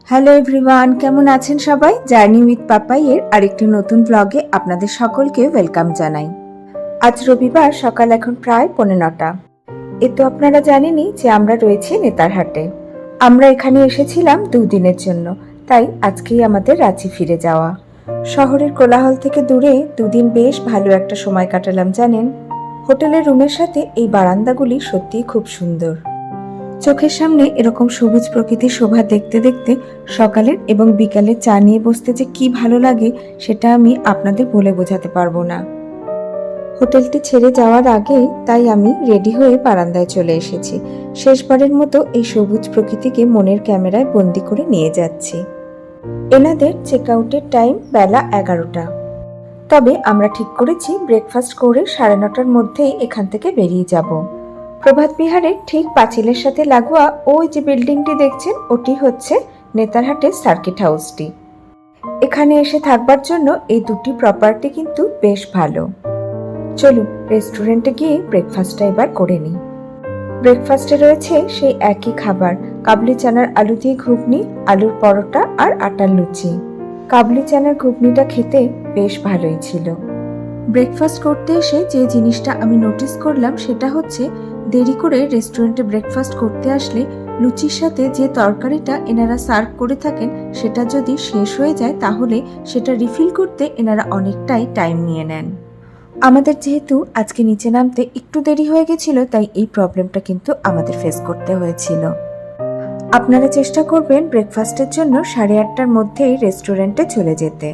Hello everyone, কেমন আছেন সবাই? জার্নি উইথ পাপাই এর আরেকটি নতুন ব্লগে আপনাদের সকলকে ওয়েলকাম জানাই। আজ রবিবার, সকাল এখন প্রায় 9:15। এ তো আপনারা জানেনই যে আমরা রয়েছি নেতারহাটে। আমরা এখানে এসেছিলাম 2 দিনের জন্য, তাই আজকেই আমাদের রাঁচি ফিরে যাওয়া। শহরের কোলাহল থেকে দূরে 2 দিন বেশ ভালো একটা সময় কাটালাম জানেন। হোটেলের রুমের সাথে এই বারান্দাগুলি সত্যিই খুব সুন্দর। চোখের সামনে এরকম সবুজ প্রকৃতির শোভা দেখতে দেখতে সকালের এবং বিকালের চা নিয়ে বসতে যে কি ভালো লাগে সেটা আমি আপনাদের বলে বোঝাতে পারবো না। হোটেলটি ছেড়ে যাওয়ার আগে তাই আমি রেডি হয়ে বারান্দায় চলে এসেছি। শেষবারের মতো এই সবুজ প্রকৃতিকে মনের ক্যামেরায় বন্দি করে নিয়ে যাচ্ছি। এনাদের চেক আউটের টাইম বেলা 11টা। তবে আমরা ঠিক করেছি ব্রেকফাস্ট করে 9:30টার মধ্যেই এখান থেকে বেরিয়ে যাব। প্রভাত বিহারের ঠিক পাঁচিলের সাথে লাগোয়া ওই যে বিল্ডিংটি দেখছেন, ওটি হচ্ছে নেতারহাটের সার্কিট হাউসটি। এখানে এসে থাকবার জন্য এই দুটি প্রপার্টি কিন্তু বেশ ভালো। চলুন রেস্টুরেন্টে গিয়ে ব্রেকফাস্টটা এবার করে নিই। ব্রেকফাস্টে রয়েছে সেই একই খাবার, কাবলি চানার আলু দিয়ে ঘুগনি, আলুর পরোটা আর আটার লুচি। কাবলি চানার ঘুগনিটা খেতে বেশ ভালোই ছিল। ব্রেকফাস্ট করতে এসে যে জিনিসটা আমি নোটিস করলাম সেটা হচ্ছে, দেরি করে রেস্টুরেন্টে ব্রেকফাস্ট করতে আসলে লুচির সাথে যে তরকারিটা এনারা সার্ভ করে থাকেন সেটা যদি শেষ হয়ে যায় তাহলে সেটা রিফিল করতে এনারা অনেকটাই টাইম নিয়ে নেন। আমাদের যেহেতু আজকে নিচে নামতে একটু দেরি হয়ে গেছিল, তাই এই প্রবলেমটা কিন্তু আমাদের ফেস করতে হয়েছিল। আপনারা চেষ্টা করবেন ব্রেকফাস্টের জন্য 8:30টার মধ্যেই রেস্টুরেন্টে চলে যেতে।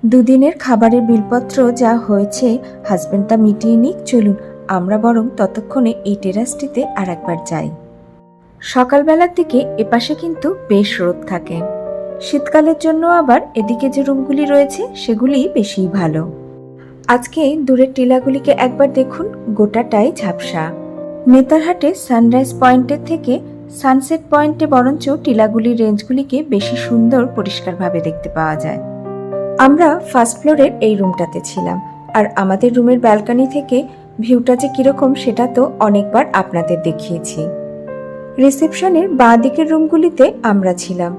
2 দিনের খাবারের বিলপত্র যা হয়েছে হাজবেন্ড তা মিটিয়ে নিক। চলুন আমরা বরং ততক্ষণে এই টেরাসটিতে আর একবার যাই। সকালবেলার দিকে এপাশে কিন্তু বেশ রোদ থাকে। শীতকালের জন্য আবার এদিকে যে রুমগুলি রয়েছে সেগুলি বেশি ভালো। আজকে দূরের টিলাগুলিকে একবার দেখুন, গোটাটাই ঝাপসা। নেতারহাটে সানরাইজ পয়েন্টের থেকে সানসেট পয়েন্টে বরঞ্চ টিলাগুলির রেঞ্জগুলিকে বেশি সুন্দর পরিষ্কারভাবে দেখতে পাওয়া যায়। আমরা ফার্স্ট ফ্লোরের এই রুমটাতে ছিলাম, আর আমাদের রুমের ব্যালকনি থেকে ভিউটা যে কিরকম সেটা তো অনেকবার আপনাদের দেখিয়েছি। রিসেপশনের বাঁ দিকের রুমগুলিতে আমরা ছিলাম।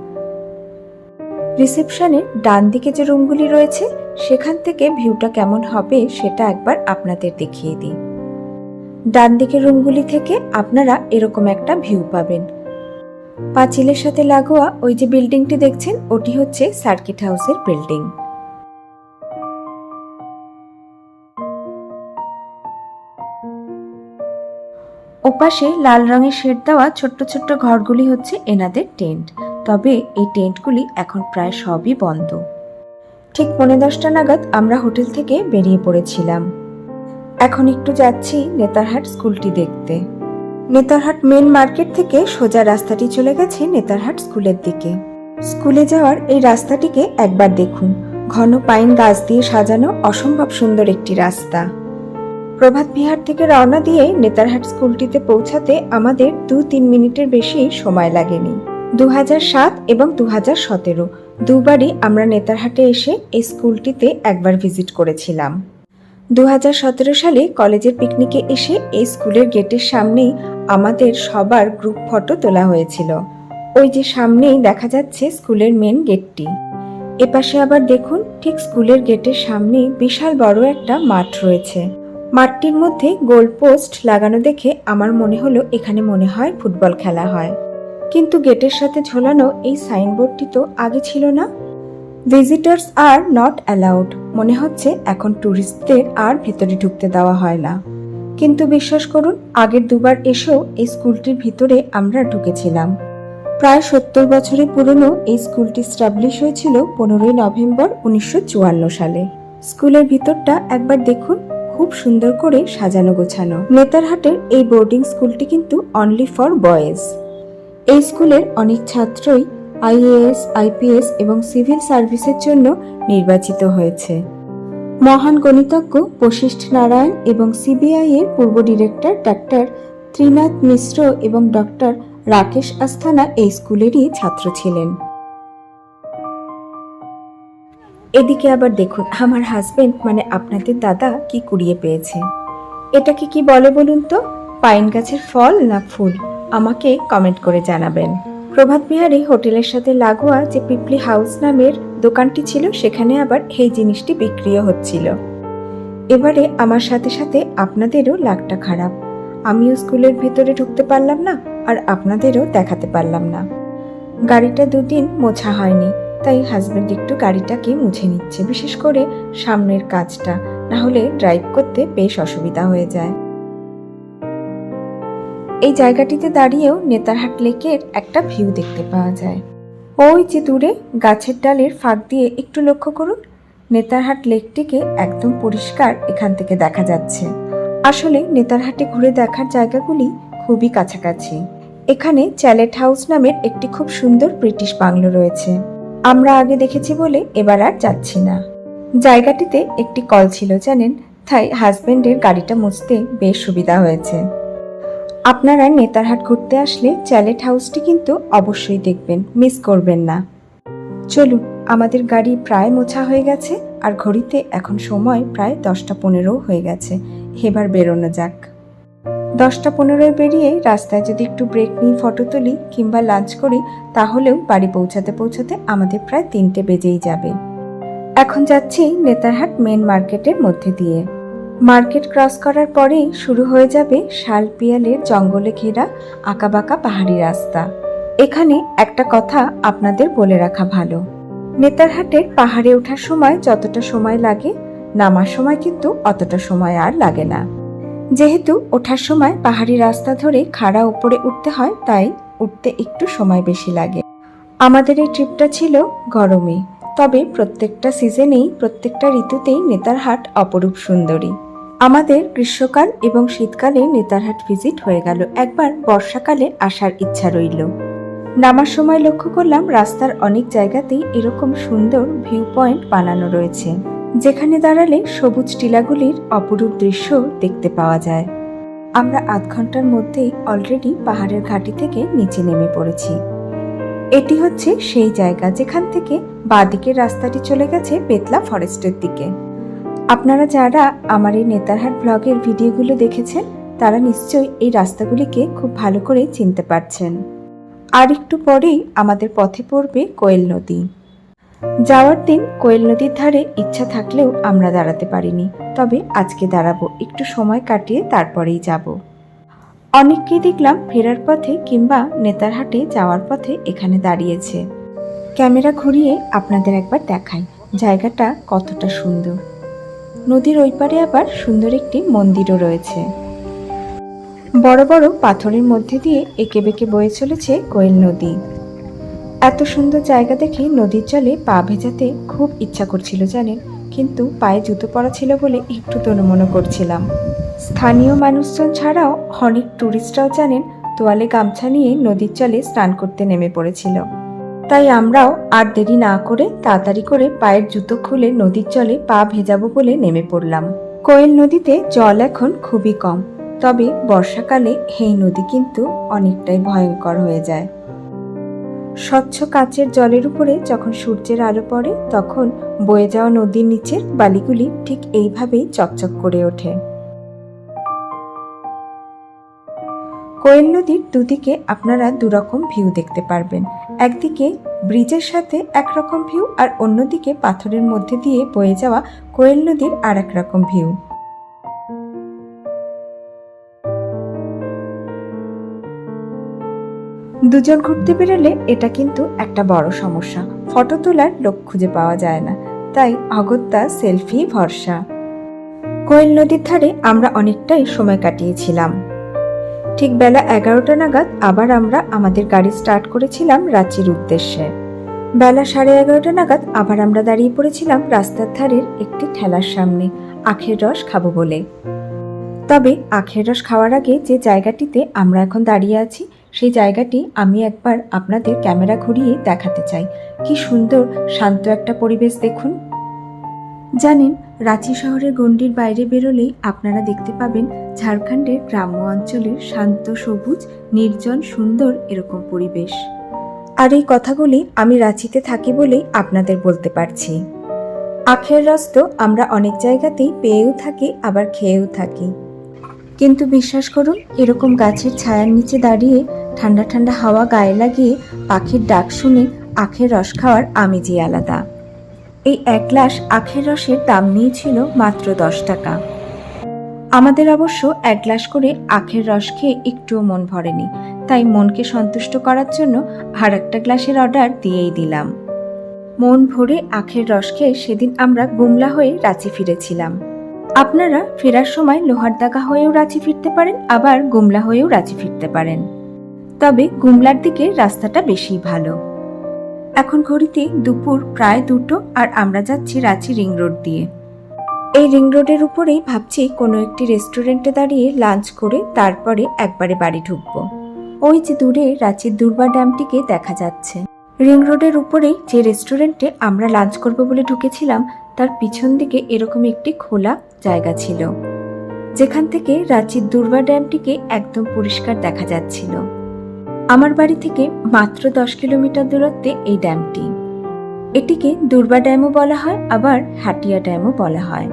রিসেপশনের ডান দিকে যে রুমগুলি রয়েছে সেখান থেকে ভিউটা কেমন হবে সেটা একবার আপনাদের দেখিয়ে দিই। ডান দিকের রুমগুলি থেকে আপনারা এরকম একটা ভিউ পাবেন। পাঁচিলের সাথে লাগোয়া ওই যে বিল্ডিংটি দেখছেন ওটি হচ্ছে সার্কিট হাউসের বিল্ডিং। ওপাশে লাল রঙের শেড দেওয়া ছোট্ট ছোট্ট ঘরগুলি হচ্ছে এনাদের টেন্ট। তবে এই টেন্টগুলি এখন প্রায় সবই বন্ধ। ঠিক 10:45 নাগাদ আমরা হোটেল থেকে বেরিয়ে পড়েছিলাম। এখন একটু যাচ্ছি নেতারহাট স্কুলটি দেখতে। নেতারহাট মেন মার্কেট থেকে সোজা রাস্তাটি চলে গেছে নেতারহাট স্কুলের দিকে। স্কুলে যাওয়ার এই রাস্তাটিকে একবার দেখুন, ঘন পাইন গাছ দিয়ে সাজানো অসম্ভব সুন্দর একটি রাস্তা। প্রভাত বিহার থেকে রওনা দিয়ে নেতারহাট স্কুলটিতে পৌঁছাতে আমাদের 2-3 মিনিটের বেশি সময় লাগেনি। 2007 এবং 2017 দুবারই আমরা নেতারহাটে এসে এই স্কুলটিতে একবার ভিজিট করেছিলাম। 2017 সালে কলেজের পিকনিকে এসে এই স্কুলের গেটের সামনেই আমাদের সবার গ্রুপ ফটো তোলা হয়েছিল। ওই যে সামনেই দেখা যাচ্ছে স্কুলের মেন গেটটি। এপাশে আবার দেখুন, ঠিক স্কুলের গেটের সামনে বিশাল বড় একটা মাঠ রয়েছে। মাঠটির মধ্যে গোল পোস্ট লাগানো দেখে আমার মনে হলো এখানে মনে হয় ফুটবল খেলা হয়। কিন্তু গেটের সাথে ঝোলানো এই সাইনবোর্ডটি তো আগে ছিল না। Visitors are not allowed. মনে হচ্ছে এখন ট্যুরিস্টদের আর ভেতরে ঢুকতে দেওয়া হয় না। কিন্তু বিশ্বাস করুন, আগের দুবার এসেও এই স্কুলটির ভিতরে আমরা ঢুকেছিলাম। প্রায় 70 বছরের পুরনো এই স্কুলটি স্টাবলিশ হয়েছিল 15ই নভেম্বর 1954 সালে। স্কুলের ভিতরটা একবার দেখুন, খুব সুন্দর করে সাজানো গোছানো। নেতারহাটের এই বোর্ডিং স্কুলটি কিন্তু অনলি ফর বয়েজ। এই স্কুলের অনেক ছাত্রই আইএএস, আইপিএস এবং সিভিল সার্ভিসের জন্য নির্বাচিত হয়েছে। মহান গণিতজ্ঞ বশিষ্ঠ নারায়ণ এবং সিবিআই এর পূর্ব ডিরেক্টর ডক্টর ত্রিনাথ মিশ্র এবং ডক্টর রাকেশ আস্থানা এই স্কুলেরই ছাত্র ছিলেন। এদিকে আবার দেখুন আমার হাজবেন্ড মানে আপনাদের দাদা কি কুড়িয়ে পেয়েছে। এটাকে কি বলে বলুন তো? পাইন গাছের ফল না ফুল? আমাকে কমেন্ট করে জানাবেন। প্রভাত বিহারী হোটেলের সাথে লাগোয়া যে পিপলি হাউস নামের দোকানটি ছিল সেখানে আবার এই জিনিসটি বিক্রিও হচ্ছিল। এবারে আমার সাথে সাথে আপনাদেরও লাগটা খারাপ, আমিও স্কুলের ভেতরে ঢুকতে পারলাম না আর আপনাদেরও দেখাতে পারলাম না। গাড়িটা দুদিন মোছা হয়নি, তাই হাজবেন্ড একটু গাড়িটাকে মুছে নিচ্ছে, বিশেষ করে সামনের কাজটা, না হলে ড্রাইভ করতে বেশ অসুবিধা হয়ে যায়। এই জায়গাটিতে দাঁড়িয়েও নেতারহাট লেকের একটা ভিউ দেখতে পাওয়া যায়। ওই যে দূরে গাছের ডালের ফাঁক দিয়ে একটু লক্ষ্য করুন, নেতারহাট লেকটিকে একদম পরিষ্কার এখান থেকে দেখা যাচ্ছে। আসলে নেতারহাটে ঘুরে দেখার জায়গাগুলি খুবই কাছাকাছি। এখানে চ্যালেট হাউস নামের একটি খুব সুন্দর ব্রিটিশ বাংলো রয়েছে, আমরা আগে দেখেছি বলে এবার আর যাচ্ছি না। জায়গাটিতে একটি কল ছিল জানেন, তাই হাজবেন্ডের গাড়িটা মুছতে বেশ সুবিধা হয়েছে। আপনারা নেতারহাট ঘুরতে আসলে চ্যালেট হাউসটি কিন্তু অবশ্যই দেখবেন, মিস করবেন না। চলুন, আমাদের গাড়ি প্রায় মোছা হয়ে গেছে আর ঘড়িতে এখন সময় প্রায় 10:15 হয়ে গেছে। এবার বেরোনো যাক। 10:15 বেরিয়ে রাস্তায় যদি একটু ব্রেক নিয়ে ফটো তুলি কিংবা লাঞ্চ করি, তাহলেও বাড়ি পৌঁছাতে পৌঁছাতে আমাদের প্রায় 3টে বেজেই যাবে। এখন যাচ্ছি নেতারহাট মেন মার্কেটের মধ্যে দিয়ে। মার্কেট ক্রস করার পরেই শুরু হয়ে যাবে শাল পিয়ালের জঙ্গলে ঘেরা আঁকাবাঁকা পাহাড়ি রাস্তা। এখানে একটা কথা আপনাদের বলে রাখা ভালো, নেতারহাটের পাহাড়ে ওঠার সময় যতটা সময় লাগে, নামার সময় কিন্তু অতটা সময় আর লাগে না। যেহেতু ওঠার সময় পাহাড়ি রাস্তা ধরে খাড়া উপরে উঠতে হয়, তাই উঠতে একটু সময় বেশি লাগে। আমাদের এই ট্রিপটা ছিল গরমে, তবে প্রত্যেকটা সিজনেই প্রত্যেকটা ঋতুতেই নেতারহাট অপরূপ সুন্দরী। আমাদের গ্রীষ্মকাল এবং শীতকালে নেতারহাট ভিজিট হয়ে গেল, একবার বর্ষাকালে আসার ইচ্ছা রইল। নামার সময় লক্ষ্য করলাম রাস্তার অনেক জায়গাতেই এরকম সুন্দর ভিউ পয়েন্ট বানানো রয়েছে, যেখানে দাঁড়ালে সবুজ টিলাগুলির অপরূপ দৃশ্য দেখতে পাওয়া যায়। আমরা আধ ঘন্টার মধ্যেই অলরেডি পাহাড়ের ঘাটি থেকে নিচে নেমে পড়েছি। এটি হচ্ছে সেই জায়গা যেখান থেকে বাঁদিকের রাস্তাটি চলে গেছে বেতলা ফরেস্টের দিকে। আপনারা যারা আমার এই নেতারহাট ব্লগের ভিডিওগুলো দেখেছেন, তারা নিশ্চয়ই এই রাস্তাগুলিকে খুব ভালো করে চিনতে পারছেন। আর একটু পরেই আমাদের পথে পড়বে কোয়েল নদী। যাওয়ার দিন কোয়েল নদীর ধারে ইচ্ছা থাকলেও আমরা দাঁড়াতে পারিনি, তবে আজকে দাঁড়াবো, একটু সময় কাটিয়ে তারপরেই যাব। অনেককেই দেখলাম ফেরার পথে কিংবা নেতারহাটে যাওয়ার পথে এখানে দাঁড়িয়েছে। ক্যামেরা ঘুরিয়ে আপনাদের একবার দেখাই জায়গাটা কতটা সুন্দর। নদীর ওই পারে আবার সুন্দর একটি মন্দিরও রয়েছে। বড় বড় পাথরের মধ্যে দিয়ে এঁকে বেঁকে বয়ে চলেছে কোয়েল নদী। এত সুন্দর জায়গা দেখে নদীর জলে পা ভেজাতে খুব ইচ্ছা করছিল জানেন, কিন্তু পায়ে জুতো পরা ছিল বলে একটু তনুমনো করছিলাম। স্থানীয় মানুষজন ছাড়াও অনেক টুরিস্টরাও জানেন তোয়ালে গামছা নিয়ে নদীর জলে স্নান করতে নেমে পড়েছিল। তাই আমরাও আর দেরি না করে তাড়াতাড়ি করে পায়ের জুতো খুলে নদীর জলে পা ভেজাবো বলে নেমে পড়লাম। কোয়েল নদীতে জল এখন খুবই কম, তবে বর্ষাকালে এই নদী কিন্তু অনেকটাই ভয়ঙ্কর হয়ে যায়। স্বচ্ছ কাচের জলের উপরে যখন সূর্যের আলো পড়ে, তখন বয়ে যাওয়া নদীর নিচের বালিগুলি ঠিক এইভাবেই চকচক করে ওঠে। কোয়েল নদীর দুদিকে আপনারা দুরকম ভিউ দেখতে পারবেন, একদিকে ব্রিজের সাথে একরকম ভিউ আর অন্যদিকে পাথরের মধ্যে দিয়ে বয়ে যাওয়া কোয়েল নদীর আর এক রকম ভিউ। দুজন ঘুরতে বেরোলে এটা কিন্তু একটা বড় সমস্যা, ফটো তোলার লোক খুঁজে পাওয়া যায় না, তাই অগত্যা সেলফি ভরসা। কোয়েল নদীর ধারে আমরা অনেকটাই সময় কাটিয়েছিলাম। ঠিক বেলা 11টা নাগাদ আবার আমরা আমাদের গাড়ি স্টার্ট করেছিলাম রাঁচির উদ্দেশ্যে। বেলা 11:30 নাগাদ আবার আমরা দাঁড়িয়ে পড়েছিলাম রাস্তার ধারের একটি ঠেলার সামনে আখের রস খাবো বলে। তবে আখের রস খাওয়ার আগে যে জায়গাটিতে আমরা এখন দাঁড়িয়ে আছি, সেই জায়গাটি আমি একবার আপনাদের ক্যামেরা ঘুরিয়ে দেখাতে চাই। কি সুন্দর শান্ত একটা পরিবেশ দেখুন। জানেন, রাঁচি শহরের গণ্ডির বাইরে বেরোলেই আপনারা দেখতে পাবেন ঝাড়খণ্ডের গ্রাম্য অঞ্চলের শান্ত সবুজ নির্জন সুন্দর এরকম পরিবেশ। আর এই কথাগুলি আমি রাঁচিতে থাকি বলেই আপনাদের বলতে পারছি। আখের রস তো আমরা অনেক জায়গাতেই পেয়েও থাকি, আবার খেয়েও থাকি, কিন্তু বিশ্বাস করুন এরকম গাছের ছায়ার নিচে দাঁড়িয়ে ঠান্ডা ঠান্ডা হাওয়া গায়ে লাগিয়ে পাখির ডাক শুনে আখের রস খাওয়ার আমেজই আলাদা। এই 1 গ্লাস আখের রসের দাম নিয়েছিল মাত্র 10 টাকা। আমাদের অবশ্য 1 গ্লাস করে আখের রস খেয়ে একটুও মন ভরেনি, তাই মনকে সন্তুষ্ট করার জন্য আর একটা গ্লাসের অর্ডার দিয়েই দিলাম। মন ভরে আখের রস খেয়ে সেদিন আমরা গুমলা হয়ে রাঁচি ফিরেছিলাম। আপনারা ফেরার সময় লোহারদাগা হয়েও রাঁচি ফিরতে পারেন, আবার গুমলা হয়েও রাঁচি ফিরতে পারেন, তবে গুমলার দিকে রাস্তাটা বেশি ভালো। এখন ঘড়িতে দুপুর প্রায় 2টো, আর আমরা যাচ্ছি রাঁচি রিং রোড দিয়ে। এই রিং রোডের উপরেই ভাবছি কোনো একটি রেস্টুরেন্টে দাঁড়িয়ে লাঞ্চ করে তারপরে একবারে বাড়ি ঢুকবো। ওই যে দূরে রাঁচির দুর্বা ড্যামটিকে দেখা যাচ্ছে। রিং রোডের উপরেই যে রেস্টুরেন্টে আমরা লাঞ্চ করব বলে ঢুকেছিলাম, তার পিছন দিকে এরকম একটি খোলা জায়গা ছিল, যেখান থেকে রাঁচির দুর্বা ড্যামটিকে একদম পরিষ্কার দেখা যাচ্ছিল। আমার বাড়ি থেকে মাত্র 10 কিলোমিটার দূরত্বে এই ড্যামটি। এটিকে দুর্বা ড্যামও বলা হয়, আবার হাটিয়া ড্যামও বলা হয়।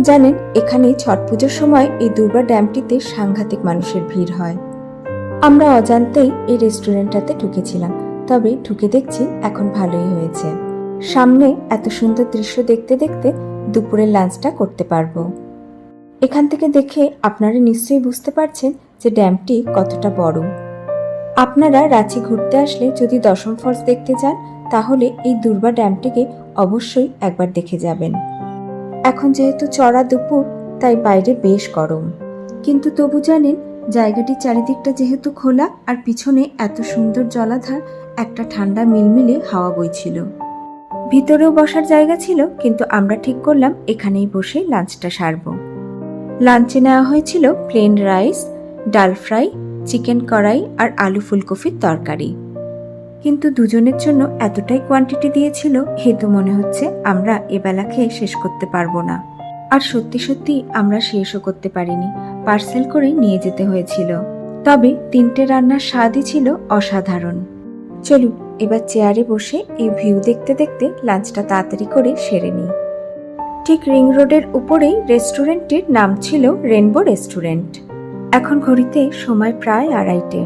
জানেন, এখানে ছট পুজোর সময় এই দুর্বা ড্যামটিতে সাংঘাতিক মানুষের ভিড় হয়। আমরা অজান্তেই এই রেস্টুরেন্টটাতে ঢুকেছিলাম, তবে ঢুকে দেখছি এখন ভালোই হয়েছে। সামনে এত সুন্দর দৃশ্য দেখতে দেখতে দুপুরের লাঞ্চটা করতে পারবো। এখান থেকে দেখে আপনারা নিশ্চয়ই বুঝতে পারছেন যে ড্যামটি কতটা বড়। আপনারা রাঁচি ঘুরতে আসলে যদি দশম ফলস দেখতে যান, তাহলে এই দুর্বা ড্যামটিকে অবশ্যই একবার দেখে যাবেন। এখন যেহেতু চড়া দুপুর, তাই বাইরে বেশ গরম, কিন্তু তবু জানেন, জায়গাটির চারিদিকটা যেহেতু খোলা আর পিছনে এত সুন্দর জলাধার, একটা ঠান্ডা মিলমিলে হাওয়া বইছিল। ভিতরেও বসার জায়গা ছিল, কিন্তু আমরা ঠিক করলাম এখানেই বসে লাঞ্চটা সারবো। লাঞ্চে নেওয়া হয়েছিল প্লেন রাইস, ডাল ফ্রাই, চিকেন কড়াই আর আলু ফুলকপির তরকারি। কিন্তু দুজনের জন্য এতটাই কোয়ান্টিটি দিয়েছিল, হেতু মনে হচ্ছে আমরা এবেলা খেয়ে শেষ করতে পারবো না। আর সত্যি সত্যি আমরা শেষও করতে পারিনি, পার্সেল করে নিয়ে যেতে হয়েছিল। তবে 3টে রান্নার স্বাদই ছিল অসাধারণ। চলুন এবার চেয়ারে বসে এই ভিউ দেখতে দেখতে লাঞ্চটা তাড়াতাড়ি করে সেরে নিই। ঠিক রিং রোডের উপরেই রেস্টুরেন্টের নাম ছিল রেনবো রেস্টুরেন্ট। এখন ঘড়িতে সময় প্রায় 2:30,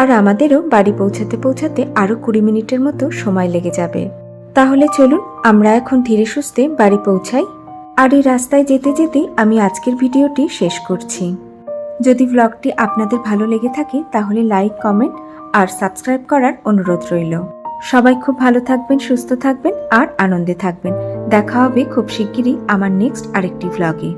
আর আমাদেরও বাড়ি পৌঁছাতে পৌঁছাতে আরো 20 মিনিটের মতো সময় লেগে যাবে। তাহলে চলুন আমরা এখন ধীরে সুস্থে বাড়ি পৌঁছাই। আর এই রাস্তায় যেতে যেতে আমি আজকের ভিডিওটি শেষ করছি। যদি ব্লগটি আপনাদের ভালো লেগে থাকে, তাহলে লাইক, কমেন্ট আর সাবস্ক্রাইব করার অনুরোধ রইল। সবাই খুব ভালো থাকবেন, সুস্থ থাকবেন আর আনন্দে থাকবেন। দেখা হবে খুব শিগগিরই আমার নেক্সট আরেকটি ব্লগে।